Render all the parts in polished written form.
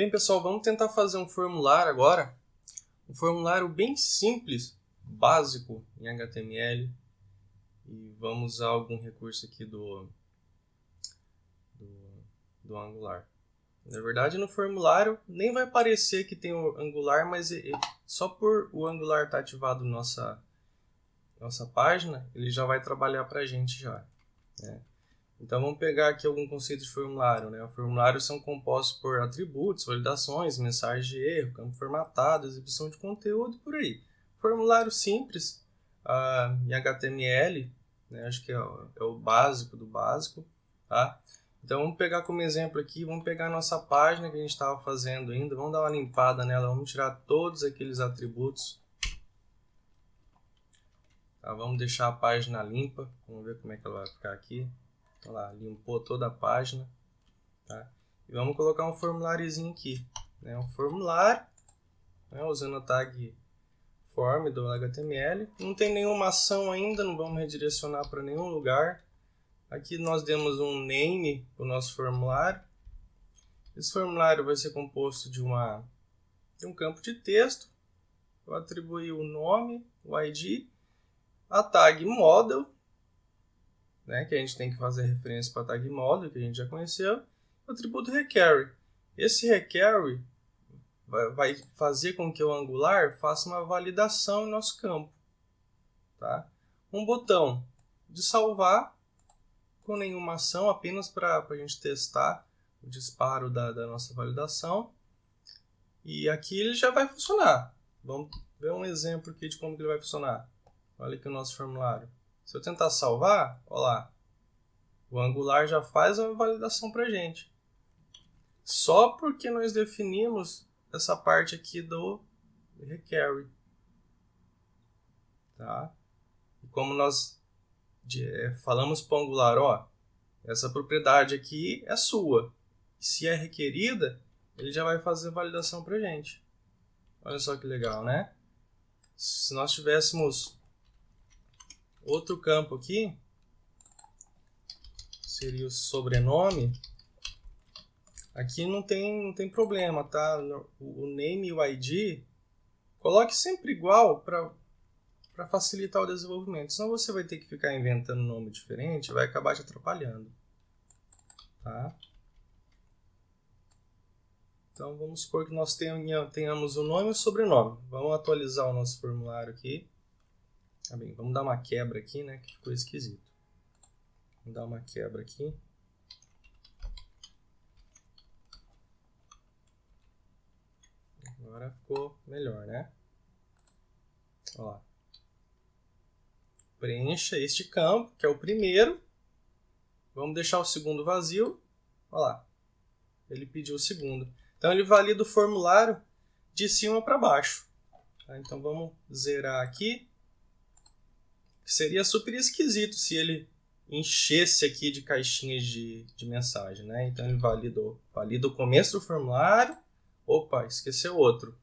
Bem, pessoal, vamos tentar fazer um formulário agora. Um formulário bem simples, básico em HTML. E vamos usar algum recurso aqui do Angular. Na verdade, no formulário nem vai parecer que tem o Angular, mas só por o Angular estar ativado na nossa página, ele já vai trabalhar para a gente já, né? Então vamos pegar aqui algum conceito de formulário, né? Formulários são compostos por atributos, validações, mensagens de erro, campo formatado, exibição de conteúdo, por aí. Formulário simples em HTML, né? Acho que é o básico do básico, tá? Então vamos pegar como exemplo aqui, vamos pegar a nossa página que a gente estava fazendo ainda, vamos dar uma limpada nela, vamos tirar todos aqueles atributos. Tá? Vamos deixar a página limpa, vamos ver como é que ela vai ficar aqui. Olha lá, limpou toda a página, tá? E vamos colocar um formuláriozinho aqui, né? Um formulário, né? Usando a tag form do HTML. Não tem nenhuma ação ainda, não vamos redirecionar para nenhum lugar. Aqui nós demos um name para o nosso formulário. Esse formulário vai ser composto de um campo de texto. Eu atribuí o nome, o ID, a tag model, né, que a gente tem que fazer referência para a tag model, que a gente já conheceu, o atributo require. Esse require vai fazer com que o Angular faça uma validação em nosso campo. Tá? Um botão de salvar, com nenhuma ação, apenas para a gente testar o disparo da nossa validação. E aqui ele já vai funcionar. Vamos ver um exemplo aqui de como que ele vai funcionar. Olha aqui o nosso formulário. Se eu tentar salvar, olha lá, o Angular já faz a validação para a gente. Só porque nós definimos essa parte aqui do require. Tá? E como nós falamos para o Angular, ó, essa propriedade aqui é sua. Se é requerida, ele já vai fazer a validação para a gente. Olha só que legal, né? Se nós tivéssemos outro campo aqui, seria o sobrenome. Aqui não tem problema, tá? O name e o ID, coloque sempre igual para facilitar o desenvolvimento. Senão você vai ter que ficar inventando nome diferente, vai acabar te atrapalhando. Tá? Então vamos supor que nós tenhamos o nome e o sobrenome. Vamos atualizar o nosso formulário aqui. Tá bem, vamos dar uma quebra aqui, né? Que ficou esquisito. Vamos dar uma quebra aqui. Agora ficou melhor, né? Ó. Preencha este campo, que é o primeiro. Vamos deixar o segundo vazio. Olha lá. Ele pediu o segundo. Então ele valida o formulário de cima para baixo. Tá? Então vamos zerar aqui. Seria super esquisito se ele enchesse aqui de caixinhas de mensagem, né? Então ele valida o começo do formulário. Opa, esqueceu outro,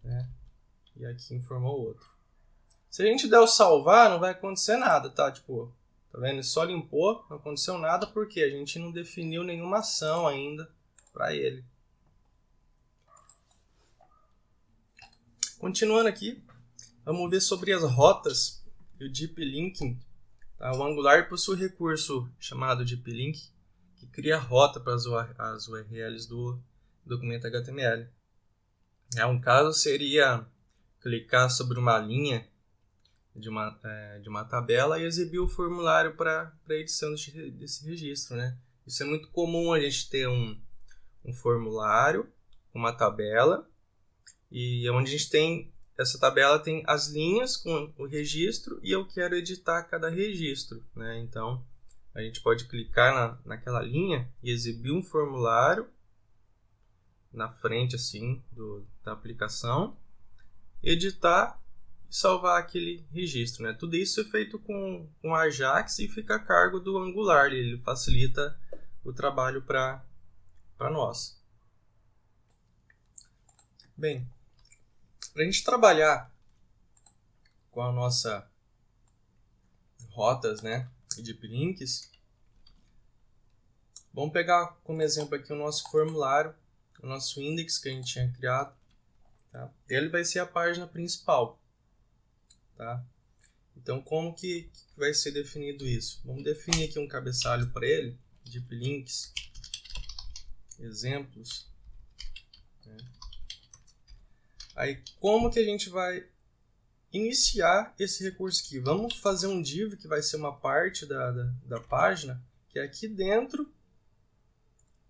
né? E aqui informou outro. Se a gente der o salvar, não vai acontecer nada, tá? Tipo, tá vendo? Ele só limpou, não aconteceu nada porque a gente não definiu nenhuma ação ainda para ele. Continuando aqui, vamos ver sobre as rotas e o Deep Linking. Tá? O Angular possui um recurso chamado Deep Link, que cria rota para as URLs do documento HTML. Um caso seria clicar sobre uma linha de uma tabela e exibir o formulário para edição desse registro, né? Isso é muito comum, a gente ter um formulário, uma tabela, e onde a gente tem, essa tabela tem as linhas com o registro e eu quero editar cada registro, né? Então, a gente pode clicar naquela linha e exibir um formulário na frente assim da aplicação, editar e salvar aquele registro, né? Tudo isso é feito com Ajax e fica a cargo do Angular, ele facilita o trabalho para nós. Bem, para a gente trabalhar com a nossa rotas, né, e deep links, vamos pegar como exemplo aqui o nosso formulário o nosso index que a gente tinha criado, tá? Ele vai ser a página principal, tá? Então, como que vai ser definido isso? Vamos definir aqui um cabeçalho para ele, deep links, exemplos, né? Aí, como que a gente vai iniciar esse recurso aqui? Vamos fazer um div que vai ser uma parte da página, que é aqui dentro,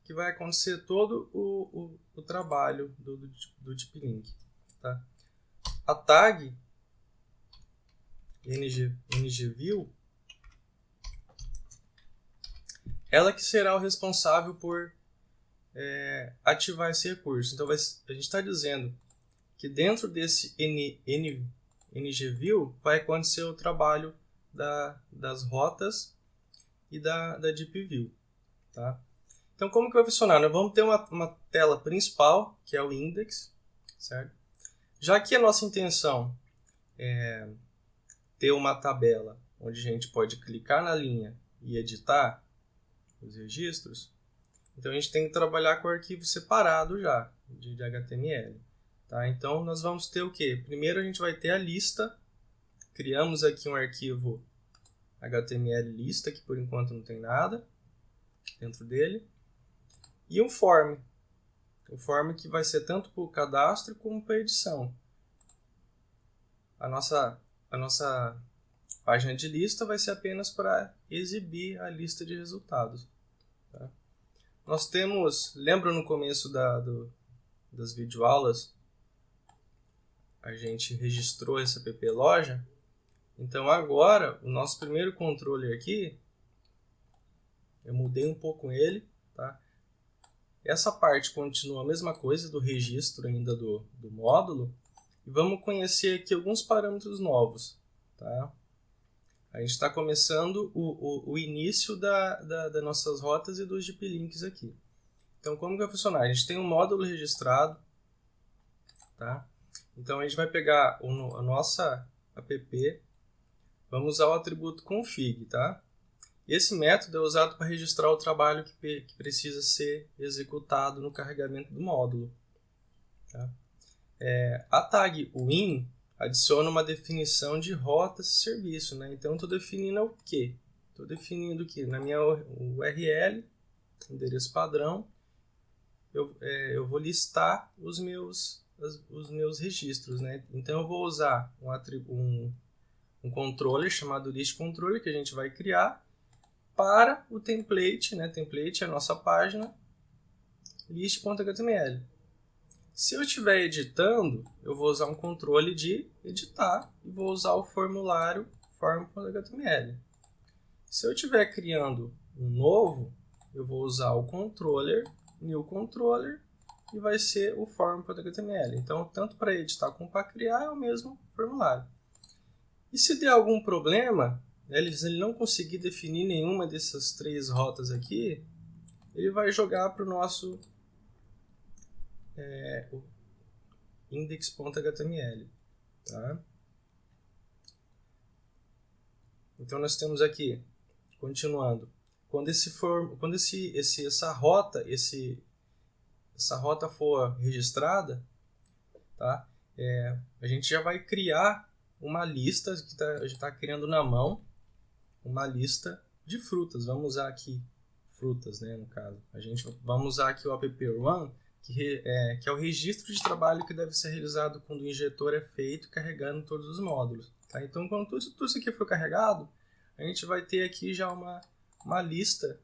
que vai acontecer todo o trabalho do deep link, tá? A tag ngview, ela que será o responsável por ativar esse recurso. Então, a gente está dizendo que dentro desse ngview vai acontecer o trabalho das rotas e da deep view, tá? Então, como que vai funcionar? Nós vamos ter uma tela principal, que é o index, certo? Já que a nossa intenção é ter uma tabela onde a gente pode clicar na linha e editar os registros, então a gente tem que trabalhar com o arquivo separado já, de HTML. Tá? Então, nós vamos ter o quê? Primeiro a gente vai ter a lista. Criamos aqui um arquivo HTML lista, que por enquanto não tem nada dentro dele. E um form. O form que vai ser tanto para o cadastro como para a edição. A nossa página de lista vai ser apenas para exibir a lista de resultados. Tá? Nós temos, lembra no começo das videoaulas, a gente registrou essa app loja. Então agora, o nosso primeiro controller aqui, eu mudei um pouco ele, tá? Essa parte continua a mesma coisa do registro ainda do módulo. E vamos conhecer aqui alguns parâmetros novos, tá? A gente está começando o início das nossas rotas e dos deep links aqui. Então, como que vai funcionar? A gente tem um módulo registrado, tá? Então, a gente vai pegar a nossa app, vamos usar o atributo config, tá? Esse método é usado para registrar o trabalho que precisa ser executado no carregamento do módulo, tá? A tag win adiciona uma definição de rotas e serviço, né? Então, estou definindo o quê? Estou definindo que na minha URL, endereço padrão, eu vou listar os meus registros, né? Então, eu vou usar um controller chamado list controller que a gente vai criar para o template, né? Template é a nossa página list.html. Se eu estiver editando, eu vou usar um controle de editar e vou usar o formulário form.html. Se eu estiver criando um novo, eu vou usar o controller, new controller, e vai ser o form.html. Então, tanto para editar como para criar é o mesmo formulário. E se der algum problema, né, ele não conseguir definir nenhuma dessas três rotas aqui, ele vai jogar para o nosso index.html, tá? Então nós temos aqui, continuando, quando essa rota for registrada, tá? A gente já vai criar uma lista que a gente está criando na mão, uma lista de frutas. Vamos usar aqui frutas, né, no caso. Vamos usar aqui o app1, que é o registro de trabalho que deve ser realizado quando o injetor é feito carregando todos os módulos. Tá? Então, quando tudo isso aqui for carregado, a gente vai ter aqui já uma lista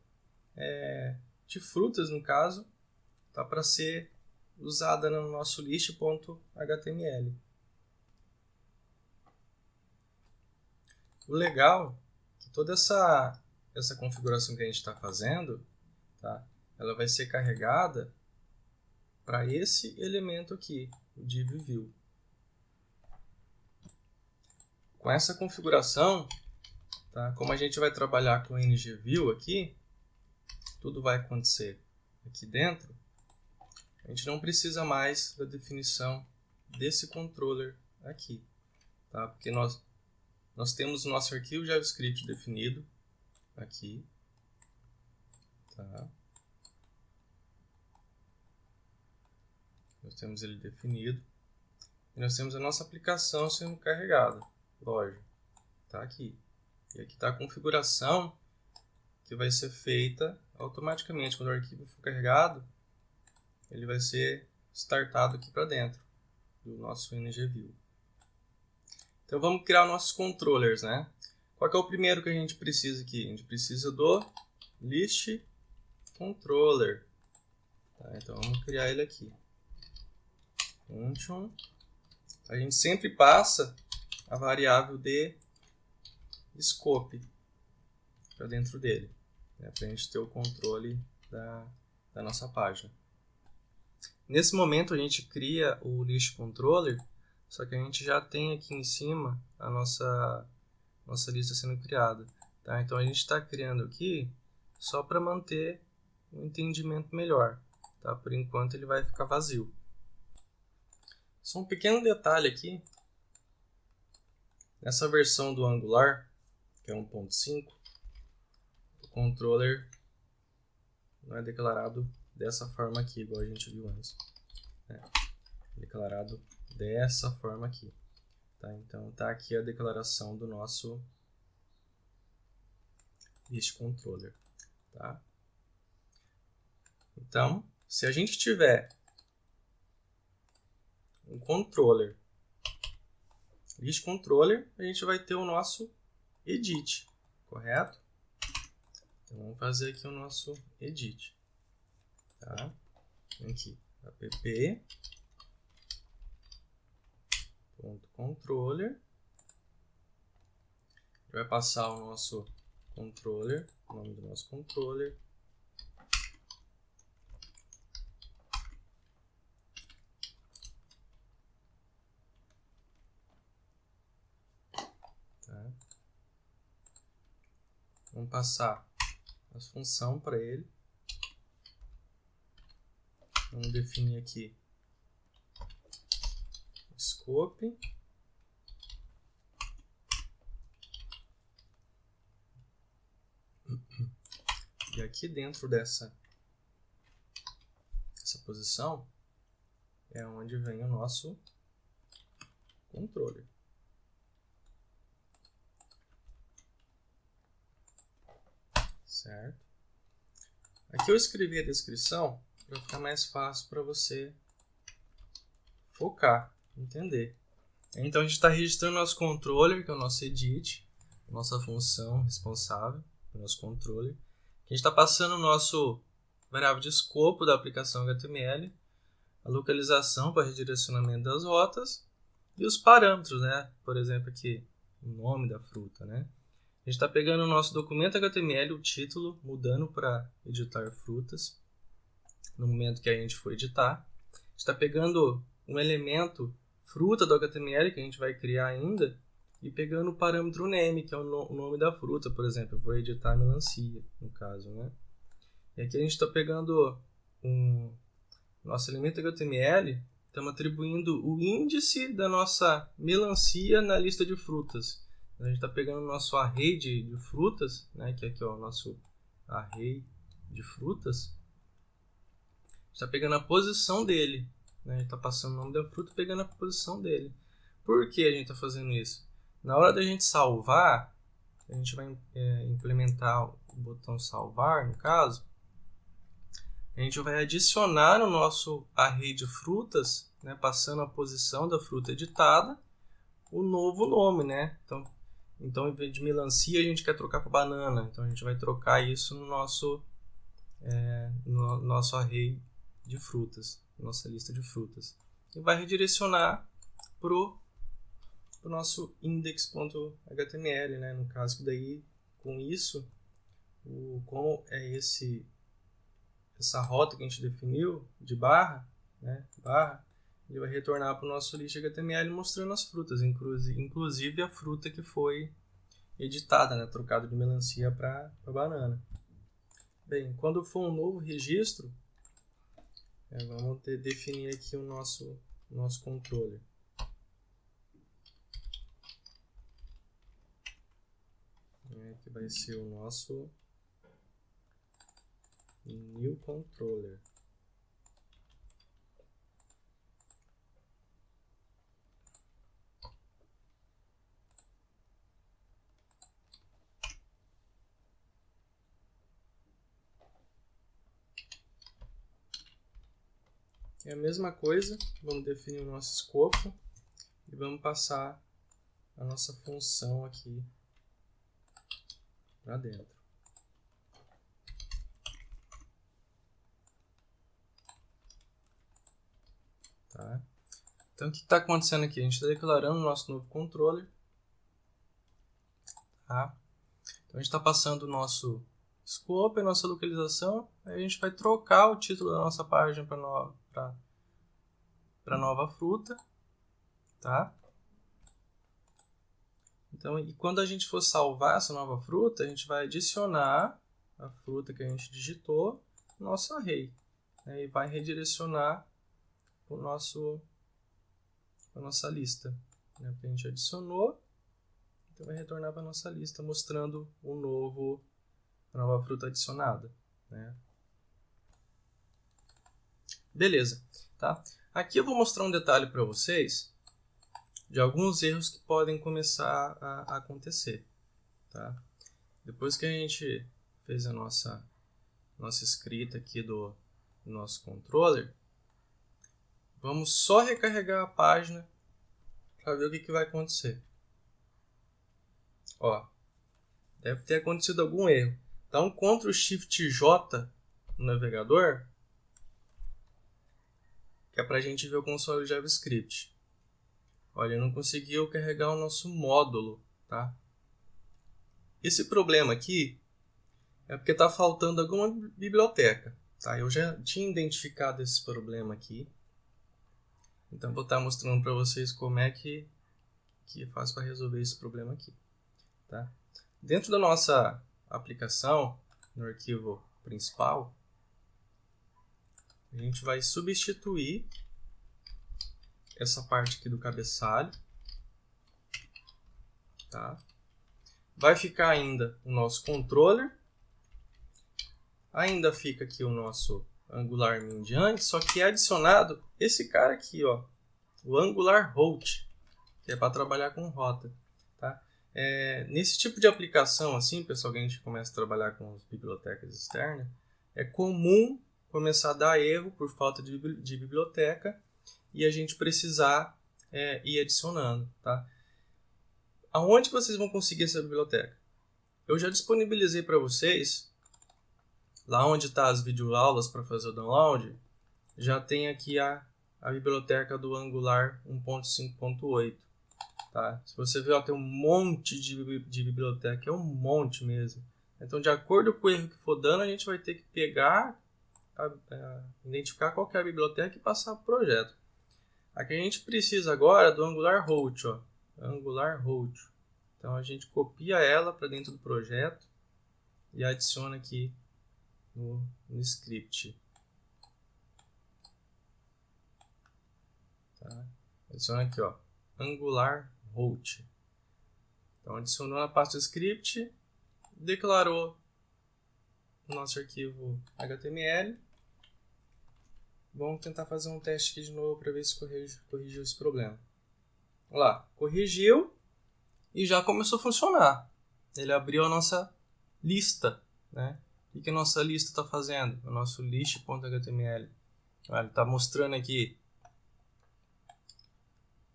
de frutas, no caso, tá, para ser usada no nosso list.html. O legal é que toda essa configuração que a gente está fazendo, tá, ela vai ser carregada para esse elemento aqui, o div view. Com essa configuração, tá, como a gente vai trabalhar com o ngview aqui, tudo vai acontecer aqui dentro, a gente não precisa mais da definição desse controller aqui, tá? Porque nós temos o nosso arquivo JavaScript definido aqui, tá? Nós temos ele definido. E nós temos a nossa aplicação sendo carregada. Lógico, está aqui. E aqui está a configuração que vai ser feita automaticamente. Quando o arquivo for carregado, ele vai ser startado aqui para dentro do nosso NGView. Então vamos criar nossos controllers, né? Qual que é o primeiro que a gente precisa aqui? A gente precisa do list controller. Tá, então vamos criar ele aqui. Function. A gente sempre passa a variável de scope para dentro dele, né, para a gente ter o controle da nossa página. Nesse momento a gente cria o list controller, só que a gente já tem aqui em cima a nossa lista sendo criada. Tá? Então a gente está criando aqui só para manter um entendimento melhor. Tá? Por enquanto ele vai ficar vazio. Só um pequeno detalhe aqui. Nessa versão do Angular, que é 1.5, o controller não é declarado dessa forma aqui, igual a gente viu antes. É declarado dessa forma aqui. Tá? Então está aqui a declaração do nosso list controller. Tá? Então, se a gente tiver um controller, list controller, a gente vai ter o nosso edit, correto? Então vamos fazer aqui o nosso edit. Tá? Aqui, app.controller. Vai passar o nosso controller, o nome do nosso controller. Tá? Vamos passar as funções para ele. Vamos definir aqui scope. E aqui dentro dessa posição é onde vem o nosso controller. Certo? Aqui eu escrevi a descrição para ficar mais fácil para você focar, entender. Então a gente está registrando nosso controller, que é o nosso edit, nossa função responsável pelo nosso controller. A gente está passando o nosso variável de escopo da aplicação HTML, a localização para redirecionamento das rotas e os parâmetros, né? Por exemplo, aqui o nome da fruta, né? A gente está pegando o nosso documento HTML, o título, mudando para editar frutas, no momento que a gente for editar. A gente está pegando um elemento fruta do HTML, que a gente vai criar ainda, e pegando o parâmetro name, que é o nome da fruta, por exemplo. Eu vou editar melancia, no caso, né? E aqui a gente está pegando nosso elemento HTML, estamos atribuindo o índice da nossa melancia na lista de frutas. A gente está pegando o nosso array de frutas, né, que aqui é o nosso array de frutas. A gente está pegando a posição dele. Né, a gente está passando o nome da fruta pegando a posição dele. Por que a gente está fazendo isso? Na hora da gente salvar, a gente vai implementar o botão salvar, no caso. A gente vai adicionar no nosso array de frutas, né, passando a posição da fruta editada, o novo nome, né? Então, em vez de melancia, a gente quer trocar para banana. Então, a gente vai trocar isso no nosso array de frutas, nossa lista de frutas. E vai redirecionar para o nosso index.html, né? No caso, que daí, com isso, como é essa rota que a gente definiu de barra, né? Ele vai retornar para o nosso list HTML mostrando as frutas, inclusive a fruta que foi editada, né? Trocada de melancia para banana. Bem, quando for um novo registro, vamos definir aqui o nosso controller. Que vai ser o nosso new controller. é a mesma coisa, vamos definir o nosso escopo e vamos passar a nossa função aqui para dentro. Tá? Então, o que está acontecendo aqui? A gente está declarando o nosso novo controller. Tá? Então, a gente está passando o nosso scope, a nossa localização. Aí a gente vai trocar o título da nossa página para nova fruta. Tá? Então, e quando a gente for salvar essa nova fruta, a gente vai adicionar a fruta que a gente digitou no nosso array. Né? E vai redirecionar a nossa lista. Né? Que a gente adicionou, então vai retornar para a nossa lista, mostrando a nova fruta adicionada. Né? Beleza. Tá? Aqui eu vou mostrar um detalhe para vocês de alguns erros que podem começar a acontecer. Tá? Depois que a gente fez a nossa escrita aqui do nosso controller, vamos só recarregar a página para ver o que vai acontecer. Ó, deve ter acontecido algum erro. Dá um Ctrl Shift J no navegador, que é para a gente ver o console JavaScript. Olha, não conseguiu carregar o nosso módulo, tá? Esse problema aqui é porque está faltando alguma biblioteca, tá? Eu já tinha identificado esse problema aqui, então vou estar mostrando para vocês como é que faz para resolver esse problema aqui, tá? Dentro da nossa aplicação, no arquivo principal, a gente vai substituir essa parte aqui do cabeçalho, tá? Vai ficar ainda o nosso controller, ainda fica aqui o nosso Angular Min de antes, só que é adicionado esse cara aqui, ó, o Angular Route, que é para trabalhar com rota. Tá? Nesse tipo de aplicação, assim, pessoal, que a gente começa a trabalhar com as bibliotecas externas, é comum começar a dar erro por falta de biblioteca e a gente precisar ir adicionando. Tá? Aonde vocês vão conseguir essa biblioteca? Eu já disponibilizei para vocês, lá onde está as videoaulas para fazer o download, já tem aqui a biblioteca do Angular 1.5.8. Tá? Se você ver, ó, tem um monte de biblioteca, é um monte mesmo. Então, de acordo com o erro que for dando, a gente vai ter que pegar, identificar qual que é a biblioteca e passar para o projeto. Aqui a gente precisa agora do Angular Route, ó, Angular Route. Então, a gente copia ela para dentro do projeto e adiciona aqui no script. Tá? Adiciona aqui, ó, Angular Route. Então, adicionou na pasta script, declarou o nosso arquivo HTML. Vamos tentar fazer um teste aqui de novo para ver se corrigiu esse problema. Olha lá, corrigiu e já começou a funcionar. Ele abriu a nossa lista, né? O que a nossa lista está fazendo? O nosso list.html. Ele está mostrando aqui.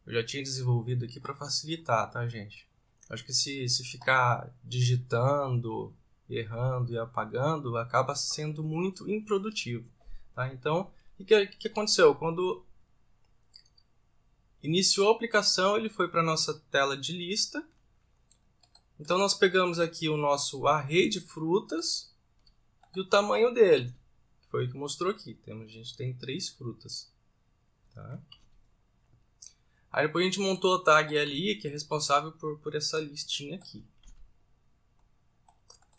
Eu já tinha desenvolvido aqui para facilitar, tá, gente? Acho que se ficar digitando, errando e apagando, acaba sendo muito improdutivo. Tá? Então, o que aconteceu? Quando iniciou a aplicação, ele foi para a nossa tela de lista. Então, nós pegamos aqui o nosso array de frutas e o tamanho dele, que foi o que mostrou aqui. A gente tem 3 frutas. Tá? Aí depois a gente montou a tag LI, que é responsável por essa listinha aqui.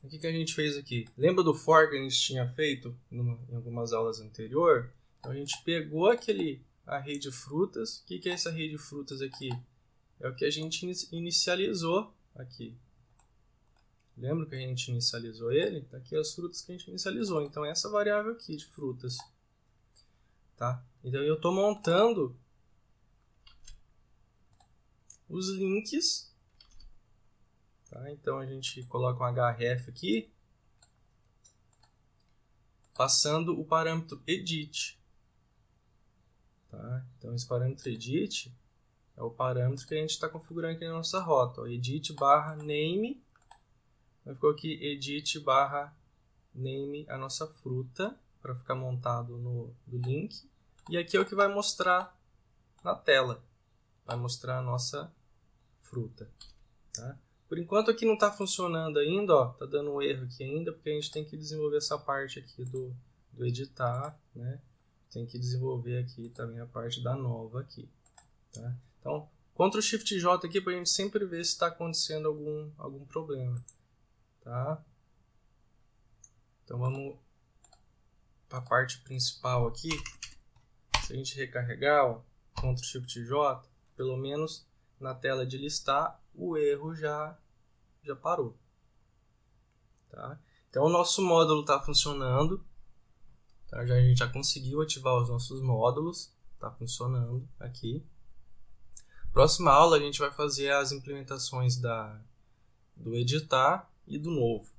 O que a gente fez aqui? Lembra do for que a gente tinha feito em algumas aulas anteriores? Então a gente pegou aquele array de frutas. O que é esse array de frutas aqui? É o que a gente inicializou aqui. Lembra que a gente inicializou ele? Tá aqui as frutas que a gente inicializou. Então essa variável aqui de frutas. Tá? Então eu estou montando os links. Tá? Então a gente coloca um href aqui, passando o parâmetro edit. Tá? Então esse parâmetro edit é o parâmetro que a gente está configurando aqui na nossa rota. Ó, edit barra name, ficou aqui edit barra name a nossa fruta, para ficar montado no link. E aqui é o que vai mostrar na tela, vai mostrar a nossa fruta. Tá? Por enquanto aqui não está funcionando ainda, ó, tá dando um erro aqui ainda, porque a gente tem que desenvolver essa parte aqui do editar, né? Tem que desenvolver aqui também a parte da nova aqui. Tá? Então, Ctrl Shift J aqui para a gente sempre ver se está acontecendo algum problema. Tá? Então vamos para a parte principal aqui. Se a gente recarregar, ó, Ctrl Shift J, pelo menos na tela de listar, o erro já parou. Tá? Então o nosso módulo está funcionando. Tá? A gente já conseguiu ativar os nossos módulos. Está funcionando aqui. Próxima aula a gente vai fazer as implementações do editar e do novo.